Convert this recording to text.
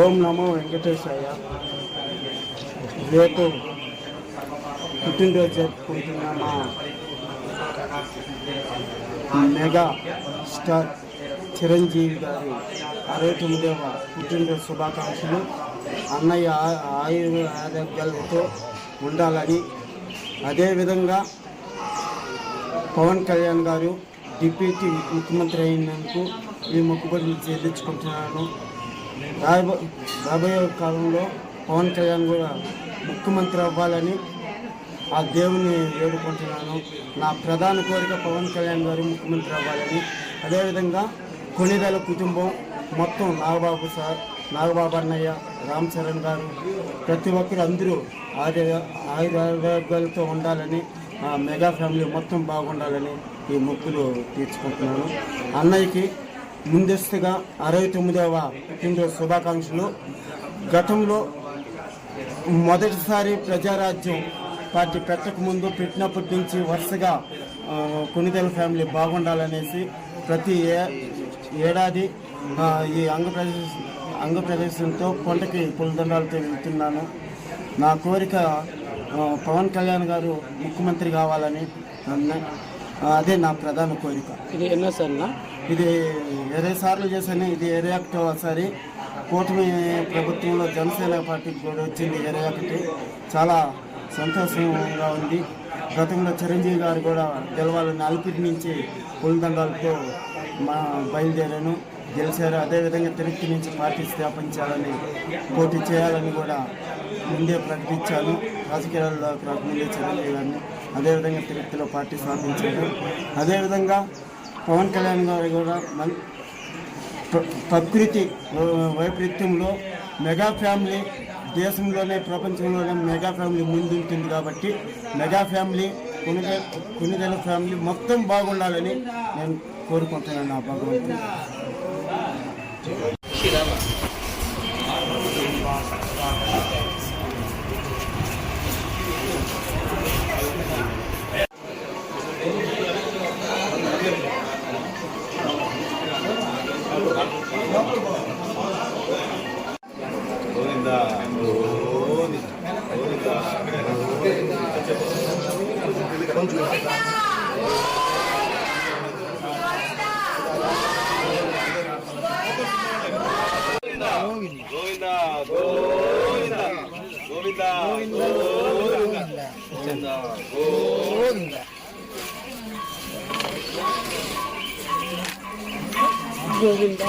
ఓం నమో వెంకటేశాయ. రేపు పుట్టినరోజు జరుపుకుంటున్న మా మెగా స్టార్ చిరంజీవి గారి 69వ పుట్టినరోజు శుభాకాంక్షలు. అన్నయ్య ఆరోగ్యాలతో ఉండాలని, అదేవిధంగా పవన్ కళ్యాణ్ గారు డిప్యూటీ ముఖ్యమంత్రి అయినందుకు ఈ మొక్కుబడిని చెల్లించుకుంటున్నాను. రాబోయే కాలంలో పవన్ కళ్యాణ్ కూడా ముఖ్యమంత్రి అవ్వాలని ఆ దేవుని వేడుకుంటున్నాను. నా ప్రధాన కోరిక పవన్ కళ్యాణ్ గారు ముఖ్యమంత్రి అవ్వాలని. అదేవిధంగా కొణిదెల కుటుంబం మొత్తం నాగబాబు అన్నయ్య, రామ్ చరణ్ గారు, ప్రతి ఒక్కరు అందరూ ఆయుర్వేదాలతో ఉండాలని, మెగా ఫ్యామిలీ మొత్తం బాగుండాలని ఈ మొక్కులు తీర్చుకుంటున్నాను. అన్నయ్యకి ముందస్తుగా 69వ పుట్టినరోజు శుభాకాంక్షలు. గతంలో మొదటిసారి ప్రజారాజ్యం పార్టీ పెట్టకముందు పెట్టినప్పటి నుంచి వరుసగా కొణిదెల ఫ్యామిలీ బాగుండాలనేసి ప్రతి ఏడాది ఈ అంగప్రదర్శనతో కొండకి పులిదండాలతో వెళ్తున్నాను. నా కోరిక పవన్ కళ్యాణ్ గారు ముఖ్యమంత్రి కావాలని, అదే నా ప్రధాన కోరిక. ఇది ఎన్నోసార్లు? ఇది 20 సార్లు చేశాను. ఇది 21సారి. కూటమి ప్రభుత్వంలో జనసేన పార్టీకి కూడా వచ్చింది 21. చాలా సంతోషంగా ఉంది. గతంలో చిరంజీవి గారు కూడా గెలవాలని అలిపిరి నుంచి పులిదండాలతో బయలుదేరాను, గెలిచారు. అదేవిధంగా తిరుపతి నుంచి పార్టీ స్థాపించాలని, పోటీ చేయాలని కూడా ముందే ప్రకటించాను. రాజకీయాల్లో ముందే చిరంజీవి గారిని అదేవిధంగా తిరుపతిలో పార్టీ స్థాపించారు. అదేవిధంగా పవన్ కళ్యాణ్ గారు కూడా ప్రకృతి వైపరీత్యంలో మెగా ఫ్యామిలీ దేశంలోనే ప్రపంచంలోనే మెగా ఫ్యామిలీ ముందుంటుంది కాబట్టి మెగా ఫ్యామిలీ కొణిదెల ఫ్యామిలీ మొత్తం బాగుండాలని నేను కోరుకుంటున్నాను. నా భగవంతుడు. గోవిందా.